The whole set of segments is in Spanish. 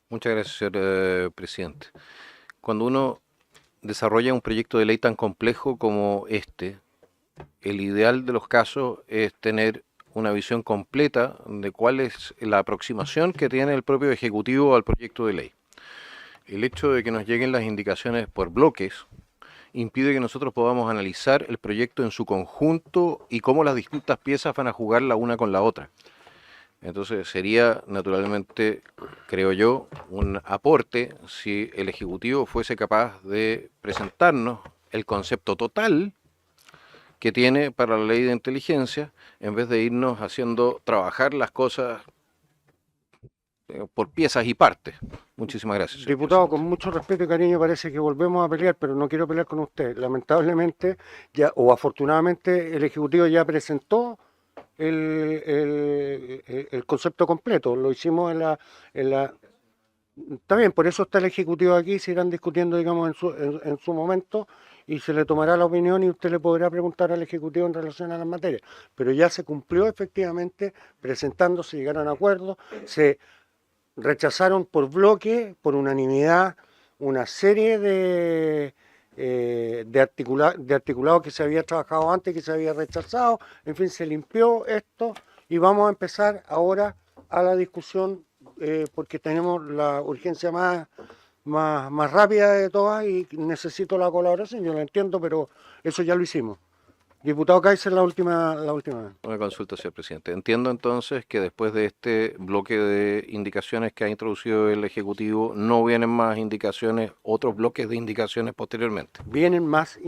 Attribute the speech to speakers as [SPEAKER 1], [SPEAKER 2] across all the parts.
[SPEAKER 1] Muchas gracias, señor presidente. Cuando uno desarrolla un proyecto de ley tan complejo como este, el ideal de los casos es tener una visión completa de cuál es la aproximación que tiene el propio Ejecutivo al proyecto de ley. El hecho de que nos lleguen las indicaciones por bloques impide que nosotros podamos analizar el proyecto en su conjunto y cómo las distintas piezas van a jugar la una con la otra. Entonces sería naturalmente, creo yo, un aporte si el Ejecutivo fuese capaz de presentarnos el concepto total que tiene para la ley de inteligencia, en vez de irnos haciendo trabajar las cosas por piezas y partes. Muchísimas gracias, señor
[SPEAKER 2] Diputado, con
[SPEAKER 1] presidente.
[SPEAKER 2] mucho respeto y cariño, parece que volvemos a pelear, pero no quiero pelear con usted. Lamentablemente, ya, o afortunadamente, el Ejecutivo ya presentó el concepto completo. Lo hicimos en la... Está bien, por eso está el Ejecutivo aquí, se irán discutiendo, digamos, en su momento y se le tomará la opinión y usted le podrá preguntar al Ejecutivo en relación a las materias. Pero ya se cumplió efectivamente presentándose, llegaron a acuerdos, se rechazaron por bloque, por unanimidad, una serie de articulados que se había trabajado antes, que se había rechazado. En fin, se limpió esto y vamos a empezar ahora a la discusión porque tenemos la urgencia más rápida de todas y necesito la colaboración. Yo lo entiendo, pero eso ya lo hicimos. Diputado Kaiser, la última vez.
[SPEAKER 1] Una consulta, señor presidente. Entiendo entonces que después de este bloque de indicaciones que ha introducido el Ejecutivo, no vienen más indicaciones, otros bloques de indicaciones posteriormente.
[SPEAKER 2] Vienen más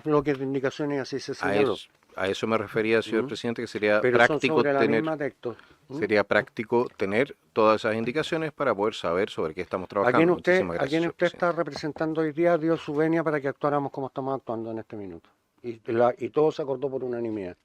[SPEAKER 2] bloques de indicaciones, así se
[SPEAKER 1] A
[SPEAKER 2] señaló.
[SPEAKER 1] eso, a eso me refería, señor
[SPEAKER 2] ¿Mm?
[SPEAKER 1] presidente, que
[SPEAKER 2] Pero son sobre la misma texto. ¿Mm?
[SPEAKER 1] sería práctico tener todas esas indicaciones para poder saber sobre qué estamos trabajando. Muchísimas
[SPEAKER 2] A
[SPEAKER 1] gracias,
[SPEAKER 2] quién
[SPEAKER 1] señor
[SPEAKER 2] usted
[SPEAKER 1] presidente.
[SPEAKER 2] está representando hoy día dio su venia para que actuáramos como estamos actuando en este minuto. Y todo se acordó por unanimidad.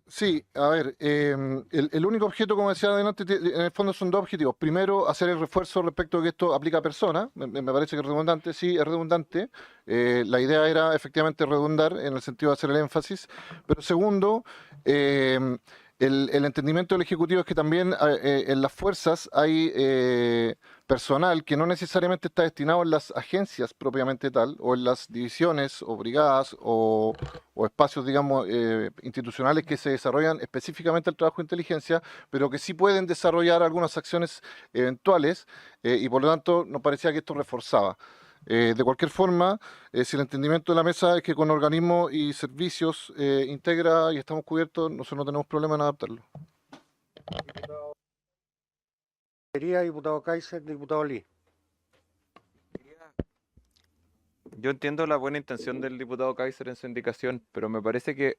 [SPEAKER 3] Sí, a ver, el único objeto, como decía adelante, en el fondo son dos objetivos. Primero, hacer el refuerzo respecto a que esto aplica a personas. Me parece que es redundante, sí, es redundante. La idea era efectivamente redundar en el sentido de hacer el énfasis. Pero segundo, eh, el entendimiento del Ejecutivo es que también en las fuerzas hay personal que no necesariamente está destinado en las agencias propiamente tal, o en las divisiones o brigadas o espacios, digamos, institucionales que se desarrollan específicamente el trabajo de inteligencia, pero que sí pueden desarrollar algunas acciones eventuales y por lo tanto nos parecía que esto reforzaba. De cualquier forma, si el entendimiento de la mesa es que con organismos y servicios integra y estamos cubiertos, nosotros no tenemos problema en adaptarlo.
[SPEAKER 2] Sería diputado Kaiser, diputado Lee.
[SPEAKER 4] Yo entiendo la buena intención del diputado Kaiser en su indicación, pero me parece que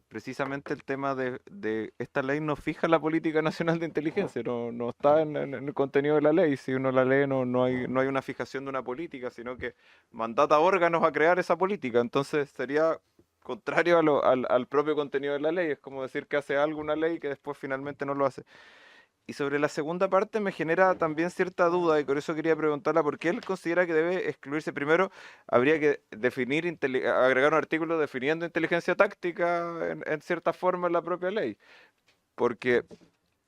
[SPEAKER 4] precisamente el tema de esta ley no fija la política nacional de inteligencia, no está en el contenido de la ley. Si uno la lee, no hay una fijación de una política, sino que mandata órganos a crear esa política. Entonces sería contrario al propio contenido de la ley. Es como decir que hace algo una ley que después finalmente no lo hace. Y sobre la segunda parte me genera también cierta duda y por eso quería preguntarla por qué él considera que debe excluirse. Primero, habría que definir, agregar un artículo definiendo inteligencia táctica en cierta forma en la propia ley, porque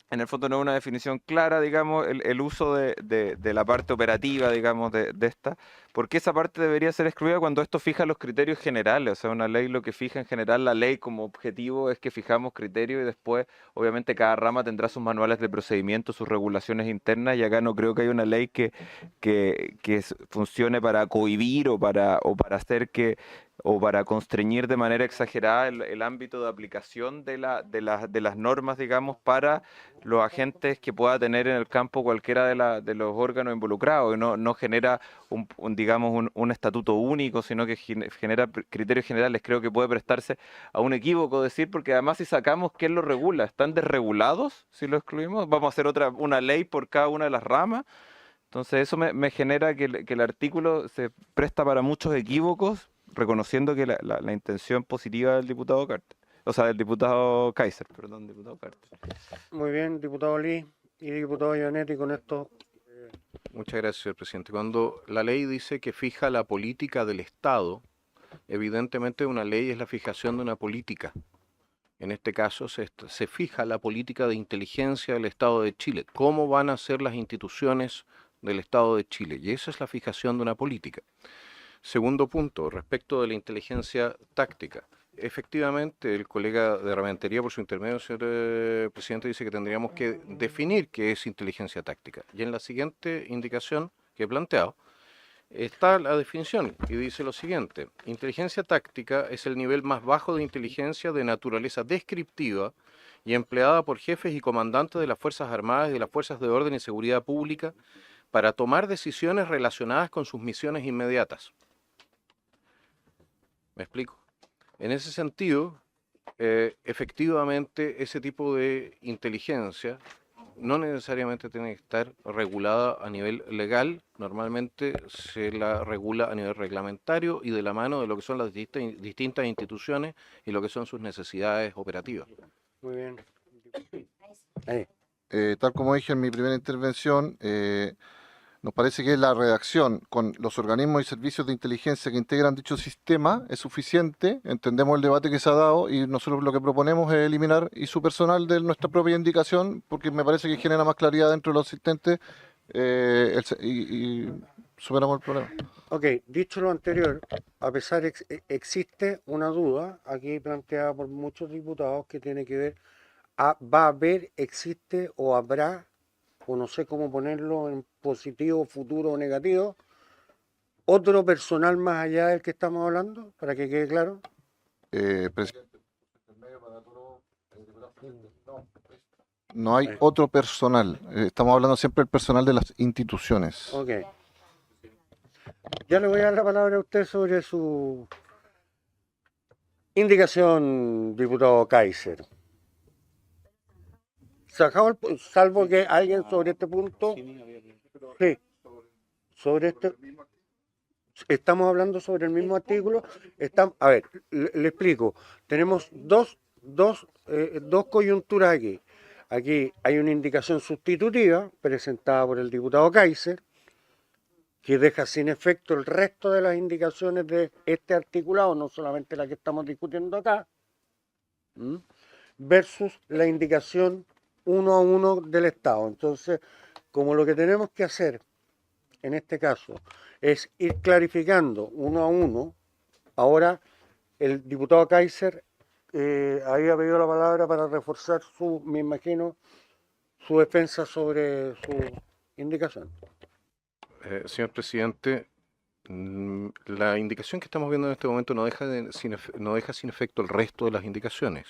[SPEAKER 4] en el fondo no es una definición clara, digamos, el uso de la parte operativa, digamos, de esta, porque esa parte debería ser excluida cuando esto fija los criterios generales, o sea, una ley lo que fija en general la ley como objetivo es que fijamos criterios y después, obviamente, cada rama tendrá sus manuales de procedimiento, sus regulaciones internas, y acá no creo que haya una ley que funcione para cohibir o para hacer que o para constreñir de manera exagerada el ámbito de aplicación de las normas, digamos, para los agentes que pueda tener en el campo cualquiera de los órganos involucrados, y no genera digamos, un estatuto único, sino que genera criterios generales. Creo que puede prestarse a un equívoco decir, porque además si sacamos quién lo regula, ¿están desregulados si lo excluimos? ¿Vamos a hacer una ley por cada una de las ramas? Entonces eso me genera que el artículo se presta para muchos equívocos, reconociendo que la intención positiva del diputado Carter, o sea, del diputado Kaiser, perdón, diputado Carter.
[SPEAKER 2] Muy bien, diputado Lee y diputado Ionetti, con esto.
[SPEAKER 1] Muchas gracias, señor presidente. Cuando la ley dice que fija la política del Estado, evidentemente una ley es la fijación de una política. En este caso se fija la política de inteligencia del Estado de Chile, cómo van a ser las instituciones del Estado de Chile, y esa es la fijación de una política. Segundo punto, respecto de la inteligencia táctica. Efectivamente, el colega de Rementería, por su intermedio, señor presidente, dice que tendríamos que definir qué es inteligencia táctica. Y en la siguiente indicación que he planteado, está la definición y dice lo siguiente: inteligencia táctica es el nivel más bajo de inteligencia de naturaleza descriptiva y empleada por jefes y comandantes de las Fuerzas Armadas y de las Fuerzas de Orden y Seguridad Pública para tomar decisiones relacionadas con sus misiones inmediatas. ¿Me explico? En ese sentido, efectivamente, ese tipo de inteligencia no necesariamente tiene que estar regulada a nivel legal, normalmente se la regula a nivel reglamentario y de la mano de lo que son las distintas instituciones y lo que son sus necesidades operativas.
[SPEAKER 2] Muy bien. Ahí.
[SPEAKER 3] Tal como dije en mi primera intervención, nos parece que la redacción con los organismos y servicios de inteligencia que integran dicho sistema es suficiente. Entendemos el debate que se ha dado y nosotros lo que proponemos es eliminar y su personal de nuestra propia indicación, porque me parece que genera más claridad dentro de los asistentes y superamos el problema.
[SPEAKER 2] Ok, dicho lo anterior, a pesar existe una duda aquí planteada por muchos diputados que tiene que ver va a haber, existe o habrá, o no sé cómo ponerlo en positivo, futuro o negativo, otro personal más allá del que estamos hablando, para que quede claro.
[SPEAKER 3] Presidente, no hay otro personal, estamos hablando siempre del personal de las instituciones.
[SPEAKER 2] Ok. Ya le voy a dar la palabra a usted sobre su indicación, diputado Kaiser. Salvo que alguien sobre este punto. Sí, sobre este. Estamos hablando sobre el mismo artículo. A ver, le explico. Tenemos dos coyunturas aquí. Aquí hay una indicación sustitutiva presentada por el diputado Kaiser, que deja sin efecto el resto de las indicaciones de este articulado, no solamente la que estamos discutiendo acá, versus la indicación 1 a 1 del Estado. Entonces, como lo que tenemos que hacer en este caso es ir clarificando 1 a 1, ahora el diputado Kaiser había pedido la palabra para reforzar me imagino, su defensa sobre su indicación.
[SPEAKER 1] Señor presidente, la indicación que estamos viendo en este momento no deja sin efecto el resto de las indicaciones.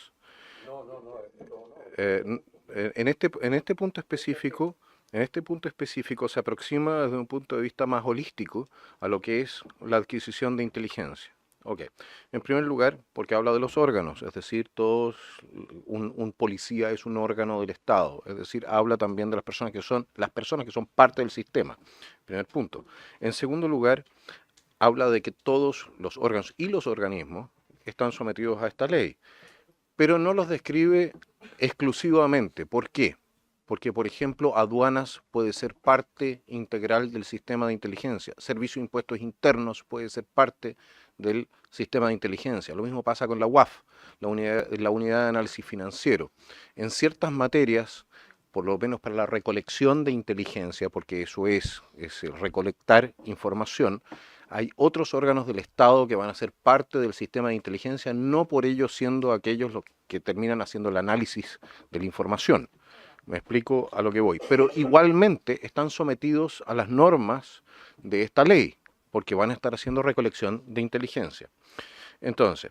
[SPEAKER 1] En este punto específico se aproxima desde un punto de vista más holístico a lo que es la adquisición de inteligencia. Ok. En primer lugar, porque habla de los órganos, es decir, un policía es un órgano del Estado, es decir, habla también de las personas que son parte del sistema. Primer punto. En segundo lugar, habla de que todos los órganos y los organismos están sometidos a esta ley, pero no los describe exclusivamente. ¿Por qué? Porque, por ejemplo, aduanas puede ser parte integral del sistema de inteligencia, Servicio de Impuestos Internos puede ser parte del sistema de inteligencia. Lo mismo pasa con la UAF, la unidad de análisis financiero. En ciertas materias, por lo menos para la recolección de inteligencia, porque eso es recolectar información, hay otros órganos del Estado que van a ser parte del sistema de inteligencia, no por ello siendo aquellos los que terminan haciendo el análisis de la información. Me explico a lo que voy. Pero igualmente están sometidos a las normas de esta ley, porque van a estar haciendo recolección de inteligencia. Entonces,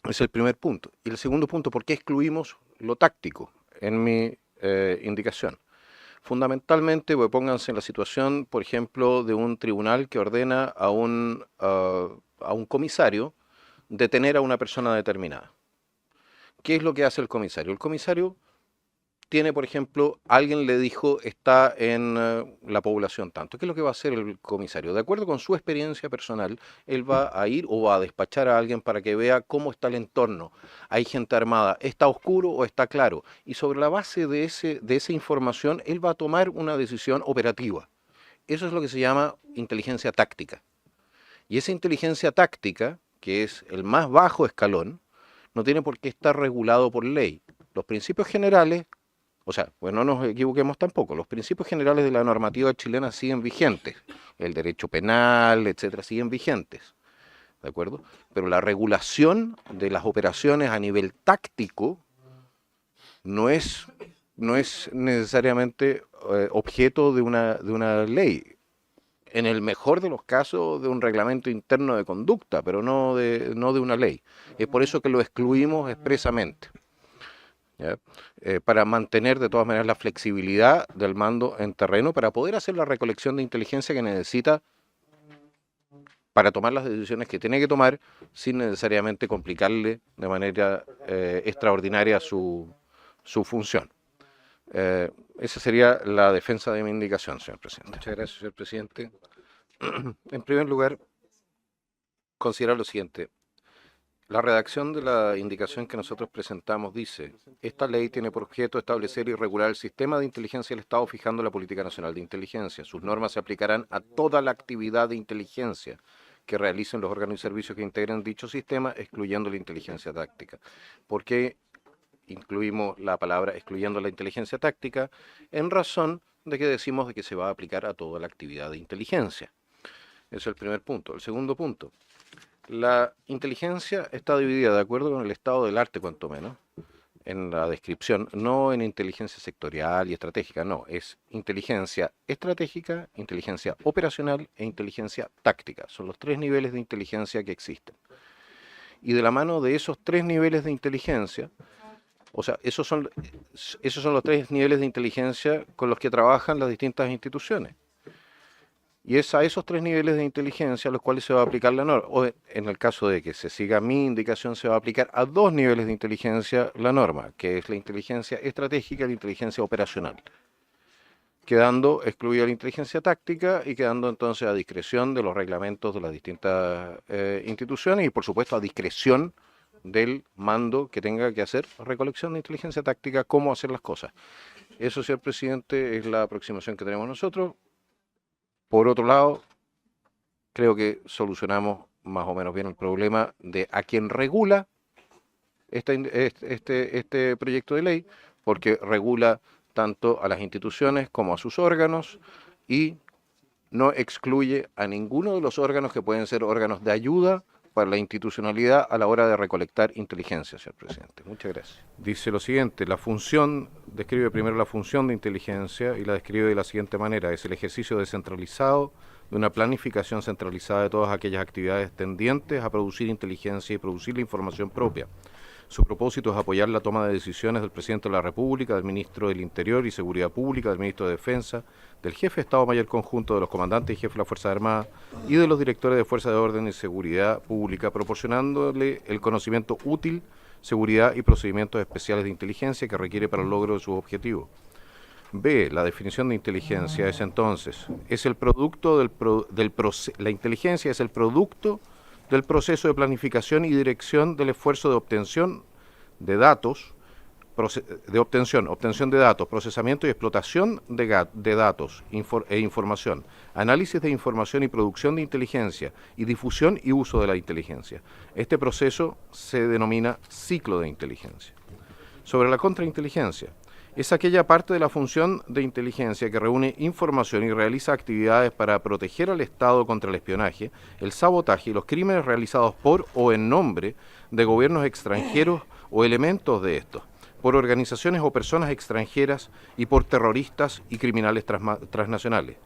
[SPEAKER 1] ese es el primer punto. Y el segundo punto, ¿por qué excluimos lo táctico en mi indicación? Fundamentalmente, pues, pónganse en la situación, por ejemplo, de un tribunal que ordena a un comisario detener a una persona determinada. ¿Qué es lo que hace el comisario? El comisario tiene, por ejemplo, alguien le dijo está en la población tanto. ¿Qué es lo que va a hacer el comisario? De acuerdo con su experiencia personal, él va a ir o va a despachar a alguien para que vea cómo está el entorno. Hay gente armada, ¿está oscuro o está claro? Y sobre la base de esa información, él va a tomar una decisión operativa. Eso es lo que se llama inteligencia táctica. Y esa inteligencia táctica, que es el más bajo escalón, no tiene por qué estar regulado por ley. Los principios generales, o sea, pues no nos equivoquemos tampoco, los principios generales de la normativa chilena siguen vigentes, el derecho penal, etcétera, siguen vigentes, ¿de acuerdo? Pero la regulación de las operaciones a nivel táctico no es necesariamente objeto de una ley. En el mejor de los casos, de un reglamento interno de conducta, pero no de una ley. Es por eso que lo excluimos expresamente, ¿ya? Para mantener de todas maneras la flexibilidad del mando en terreno, para poder hacer la recolección de inteligencia que necesita para tomar las decisiones que tiene que tomar, sin necesariamente complicarle de manera extraordinaria su función. Esa sería la defensa de mi indicación, señor presidente. Muchas gracias, señor presidente. En primer lugar, considerar lo siguiente. La redacción de la indicación que nosotros presentamos dice: esta ley tiene por objeto establecer y regular el sistema de inteligencia del Estado, fijando la política nacional de inteligencia. Sus normas se aplicarán a toda la actividad de inteligencia que realicen los órganos y servicios que integren dicho sistema, excluyendo la inteligencia táctica. ¿Por qué incluimos la palabra excluyendo la inteligencia táctica? En razón de que decimos de que se va a aplicar a toda la actividad de inteligencia. Ese es el primer punto. El segundo punto: la inteligencia está dividida, de acuerdo con el estado del arte, cuanto menos, en la descripción, no en inteligencia sectorial y estratégica, no, es inteligencia estratégica, inteligencia operacional e inteligencia táctica. Son los tres niveles de inteligencia que existen. Y de la mano de esos tres niveles de inteligencia, o sea, esos son los tres niveles de inteligencia con los que trabajan las distintas instituciones. Y es a esos tres niveles de inteligencia a los cuales se va a aplicar la norma. O en el caso de que se siga mi indicación, se va a aplicar a dos niveles de inteligencia la norma, que es la inteligencia estratégica y la inteligencia operacional, quedando excluida la inteligencia táctica y quedando entonces a discreción de los reglamentos de las distintas instituciones y, por supuesto, a discreción del mando que tenga que hacer recolección de inteligencia táctica, cómo hacer las cosas. Eso, señor presidente, es la aproximación que tenemos nosotros. Por otro lado, creo que solucionamos más o menos bien el problema de a quién regula este proyecto de ley, porque regula tanto a las instituciones como a sus órganos y no excluye a ninguno de los órganos que pueden ser órganos de ayuda para la institucionalidad a la hora de recolectar inteligencia, señor presidente. Muchas gracias. Dice lo siguiente: la función, describe primero la función de inteligencia y la describe de la siguiente manera: es el ejercicio descentralizado de una planificación centralizada de todas aquellas actividades tendientes a producir inteligencia y producir la información propia. Su propósito es apoyar la toma de decisiones del Presidente de la República, del Ministro del Interior y Seguridad Pública, del Ministro de Defensa, del Jefe de Estado Mayor Conjunto, de los comandantes y jefes de las Fuerzas Armadas y de los directores de Fuerzas de Orden y Seguridad Pública, proporcionándole el conocimiento útil, seguridad y procedimientos especiales de inteligencia que requiere para el logro de sus objetivos. B. La definición de inteligencia es entonces, la inteligencia es el producto del proceso de planificación y dirección del esfuerzo de obtención de datos, obtención de datos, procesamiento y explotación de datos e información, análisis de información y producción de inteligencia, y difusión y uso de la inteligencia. Este proceso se denomina ciclo de inteligencia. Sobre la contrainteligencia, es aquella parte de la función de inteligencia que reúne información y realiza actividades para proteger al Estado contra el espionaje, el sabotaje y los crímenes realizados por o en nombre de gobiernos extranjeros o elementos de estos, por organizaciones o personas extranjeras y por terroristas y criminales transnacionales.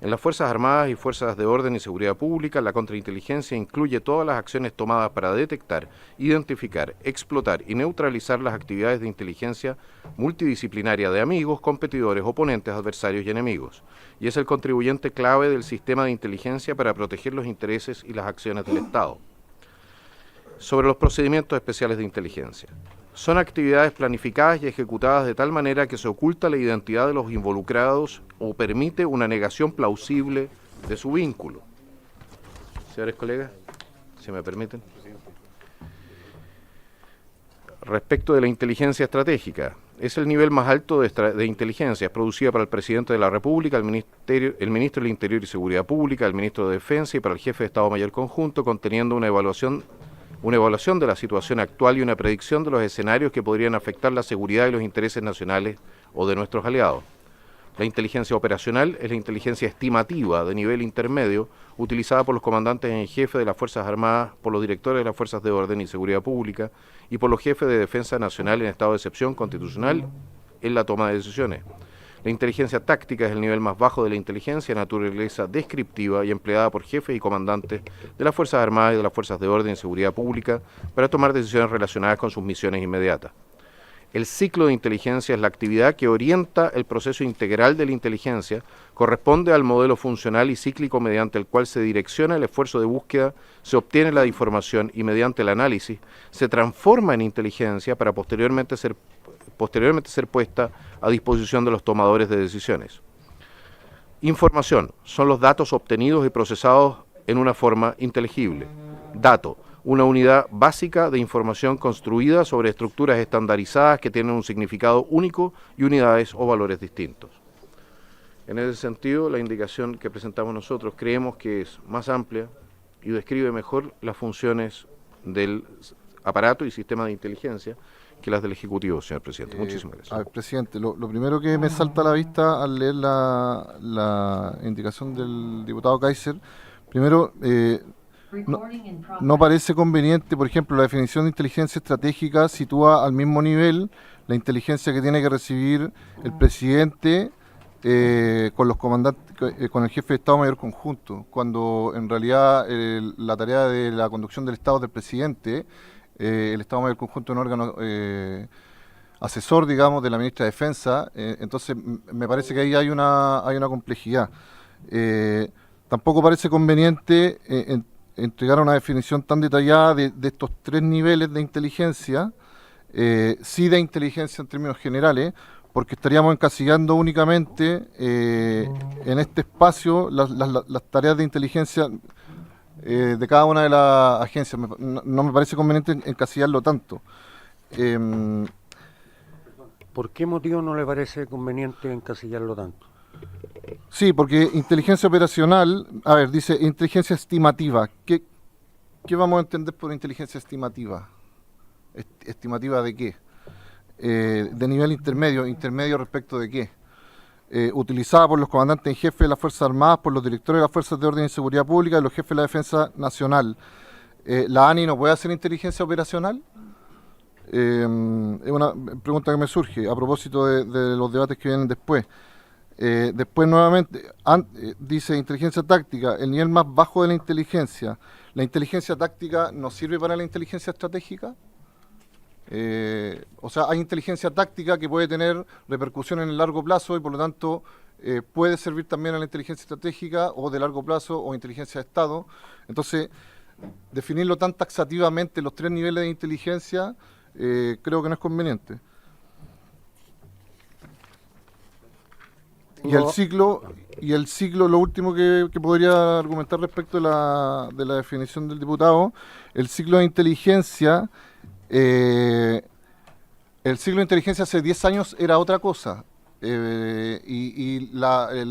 [SPEAKER 1] En las Fuerzas Armadas y Fuerzas de Orden y Seguridad Pública, la contrainteligencia incluye todas las acciones tomadas para detectar, identificar, explotar y neutralizar las actividades de inteligencia multidisciplinaria de amigos, competidores, oponentes, adversarios y enemigos, y es el contribuyente clave del sistema de inteligencia para proteger los intereses y las acciones del Estado. Sobre los procedimientos especiales de inteligencia. Son actividades planificadas y ejecutadas de tal manera que se oculta la identidad de los involucrados o permite una negación plausible de su vínculo. Señores colegas, si me permiten. Respecto de la inteligencia estratégica, es el nivel más alto de inteligencia, es producida para el Presidente de la República, el Ministro del Interior y Seguridad Pública, el Ministro de Defensa y para el Jefe de Estado Mayor Conjunto, conteniendo una evaluación una evaluación de la situación actual y una predicción de los escenarios que podrían afectar la seguridad y los intereses nacionales o de nuestros aliados. La inteligencia operacional es la inteligencia estimativa de nivel intermedio utilizada por los comandantes en jefe de las Fuerzas Armadas, por los directores de las Fuerzas de Orden y Seguridad Pública y por los jefes de Defensa Nacional en estado de excepción constitucional en la toma de decisiones. La inteligencia táctica es el nivel más bajo de la inteligencia, naturaleza descriptiva y empleada por jefes y comandantes de las Fuerzas Armadas y de las Fuerzas de Orden y Seguridad Pública para tomar decisiones relacionadas con sus misiones inmediatas. El ciclo de inteligencia es la actividad que orienta el proceso integral de la inteligencia, corresponde al modelo funcional y cíclico mediante el cual se direcciona el esfuerzo de búsqueda, se obtiene la información y mediante el análisis se transforma en inteligencia para posteriormente ser puesta a disposición de los tomadores de decisiones. Información son los datos obtenidos y procesados en una forma inteligible. Dato, una unidad básica de información construida sobre estructuras estandarizadas que tienen un significado único y unidades o valores distintos. En ese sentido, la indicación que presentamos nosotros creemos que es más amplia y describe mejor las funciones del aparato y sistema de inteligencia que las del Ejecutivo, señor presidente. Muchísimas gracias.
[SPEAKER 3] A ver, presidente, lo primero que me salta a la vista al leer la indicación del diputado Kaiser, primero, no parece conveniente, por ejemplo, la definición de inteligencia estratégica sitúa al mismo nivel la inteligencia que tiene que recibir el presidente con los comandantes, con el jefe de Estado Mayor Conjunto, cuando en realidad la tarea de la conducción del Estado es del presidente. El Estado Mayor Conjunto es un órgano asesor, digamos, de la ministra de Defensa, entonces me parece que ahí hay una complejidad. Tampoco parece conveniente entregar una definición tan detallada de estos tres niveles de inteligencia, sí de inteligencia en términos generales, porque estaríamos encasillando únicamente en este espacio las tareas de inteligencia de cada una de las agencias. No me parece conveniente encasillarlo tanto.
[SPEAKER 2] ¿Por qué motivo no le parece conveniente encasillarlo tanto?
[SPEAKER 3] Sí, porque inteligencia operacional, a ver, dice inteligencia estimativa. ¿Qué vamos a entender por inteligencia estimativa? ¿Estimativa de qué? De nivel intermedio. ¿Intermedio respecto de qué? Utilizada por los comandantes en jefe de las Fuerzas Armadas, por los directores de las Fuerzas de Orden y Seguridad Pública y los jefes de la Defensa Nacional. ¿La ANI no puede hacer inteligencia operacional? Es una pregunta que me surge a propósito de los debates que vienen después. Después nuevamente dice inteligencia táctica, el nivel más bajo de la inteligencia. ¿La inteligencia táctica no sirve para la inteligencia estratégica? O sea, hay inteligencia táctica que puede tener repercusión en el largo plazo y por lo tanto puede servir también a la inteligencia estratégica o de largo plazo o inteligencia de Estado. Entonces, definirlo tan taxativamente los tres niveles de inteligencia creo que no es conveniente. Y el ciclo, lo último que podría argumentar respecto de la definición del diputado, el ciclo de inteligencia, el ciclo de inteligencia hace 10 años era otra cosa, el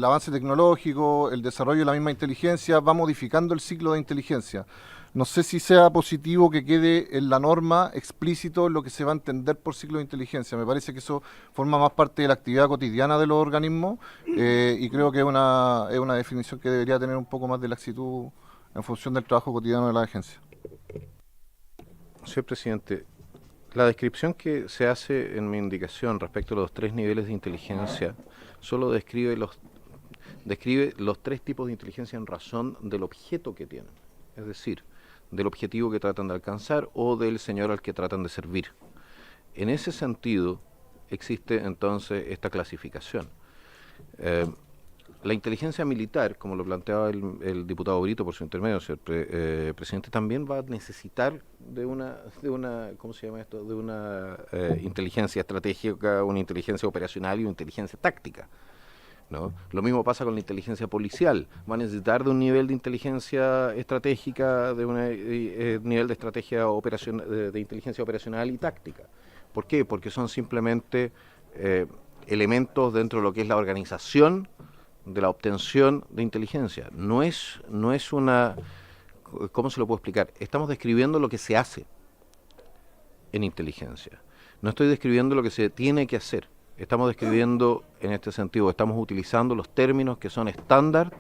[SPEAKER 3] avance tecnológico, el desarrollo de la misma inteligencia va modificando el ciclo de inteligencia. No sé si sea positivo que quede en la norma explícito lo que se va a entender por ciclo de inteligencia. Me parece que eso forma más parte de la actividad cotidiana de los organismos y creo que es una definición que debería tener un poco más de laxitud en función del trabajo cotidiano de la agencia.
[SPEAKER 1] Señor presidente, la descripción que se hace en mi indicación respecto a los tres niveles de inteligencia solo describe los tres tipos de inteligencia en razón del objeto que tienen. Es decir, del objetivo que tratan de alcanzar o del señor al que tratan de servir. En ese sentido, existe entonces esta clasificación. La inteligencia militar, como lo planteaba el diputado Brito por su intermedio, señor presidente, también va a necesitar de una ¿cómo se llama esto? De una inteligencia estratégica, una inteligencia operacional y una inteligencia táctica, ¿no? Lo mismo pasa con la inteligencia policial. Va a necesitar de un nivel de inteligencia estratégica, de un nivel de estrategia de inteligencia operacional y táctica. ¿Por qué? Porque son simplemente elementos dentro de lo que es la organización de la obtención de inteligencia. No es una ¿cómo se lo puedo explicar? Estamos describiendo lo que se hace en inteligencia. No estoy describiendo lo que se tiene que hacer. Estamos describiendo, en este sentido, estamos utilizando los términos que son estándar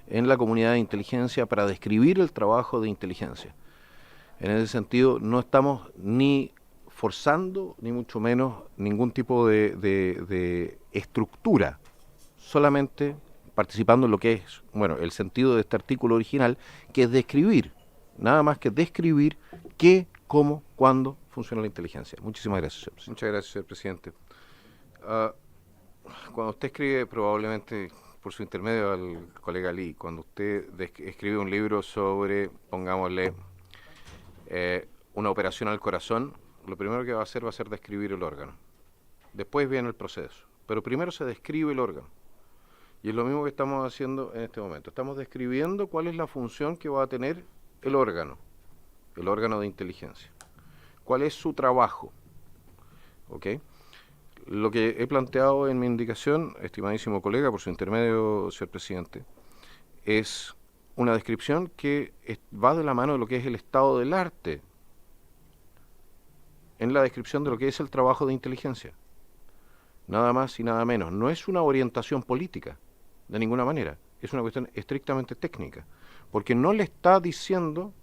[SPEAKER 1] en la comunidad de inteligencia para describir el trabajo de inteligencia. En ese sentido, no estamos ni forzando, ni mucho menos, ningún tipo de estructura, solamente participando en lo que es, bueno, el sentido de este artículo original, que es describir, nada más que describir qué, cómo, cuándo funciona la inteligencia. Muchísimas gracias, señor presidente. Muchas gracias, señor presidente. Cuando usted escribe, probablemente por su intermedio al colega Lee, cuando usted escribe un libro sobre, pongámosle, una operación al corazón, lo primero que va a hacer describir el órgano. Después viene el proceso, pero primero se describe el órgano. Y es lo mismo que estamos haciendo en este momento. Estamos describiendo cuál es la función que va a tener el órgano de inteligencia. ¿Cuál es su trabajo? ¿Ok? Lo que he planteado en mi indicación, estimadísimo colega, por su intermedio, señor presidente, es una descripción que va de la mano de lo que es el estado del arte en la descripción de lo que es el trabajo de inteligencia. Nada más y nada menos. No es una orientación política, de ninguna manera. Es una cuestión estrictamente técnica. Porque no le está diciendo,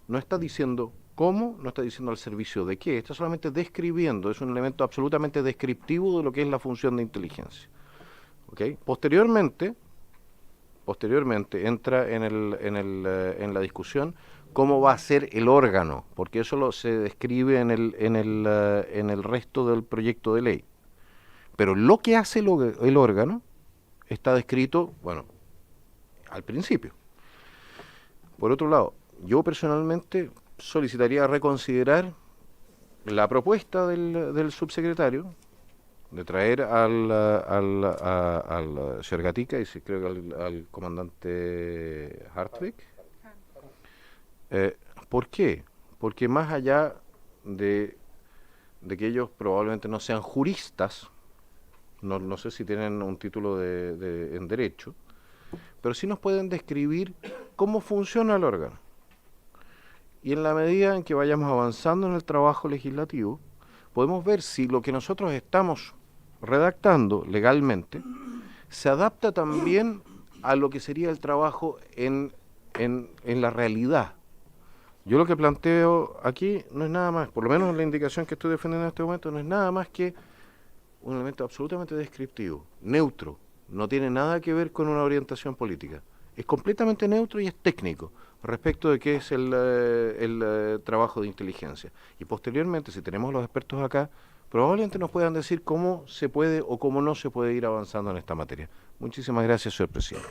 [SPEAKER 1] no está diciendo cómo, no está diciendo al servicio de qué, está solamente describiendo, es un elemento absolutamente descriptivo de lo que es la función de inteligencia. ¿Okay? Posteriormente entra en la discusión cómo va a ser el órgano, porque eso se describe en el resto del proyecto de ley. Pero lo que hace el órgano está descrito, bueno, al principio. Por otro lado, yo personalmente solicitaría reconsiderar la propuesta del subsecretario de traer al señor Gatica y creo que al comandante Hartwig. ¿Por qué? Porque más allá de que ellos probablemente no sean juristas, no sé si tienen un título en derecho, pero sí nos pueden describir cómo funciona el órgano. Y en la medida en que vayamos avanzando en el trabajo legislativo, podemos ver si lo que nosotros estamos redactando legalmente se adapta también a lo que sería el trabajo en la realidad. Yo lo que planteo aquí no es nada más, por lo menos en la indicación que estoy defendiendo en este momento, no es nada más que un elemento absolutamente descriptivo, neutro, no tiene nada que ver con una orientación política. Es completamente neutro y es técnico respecto de qué es el trabajo de inteligencia. Y posteriormente, si tenemos los expertos acá, probablemente nos puedan decir cómo se puede o cómo no se puede ir avanzando en esta materia. Muchísimas gracias, señor presidente.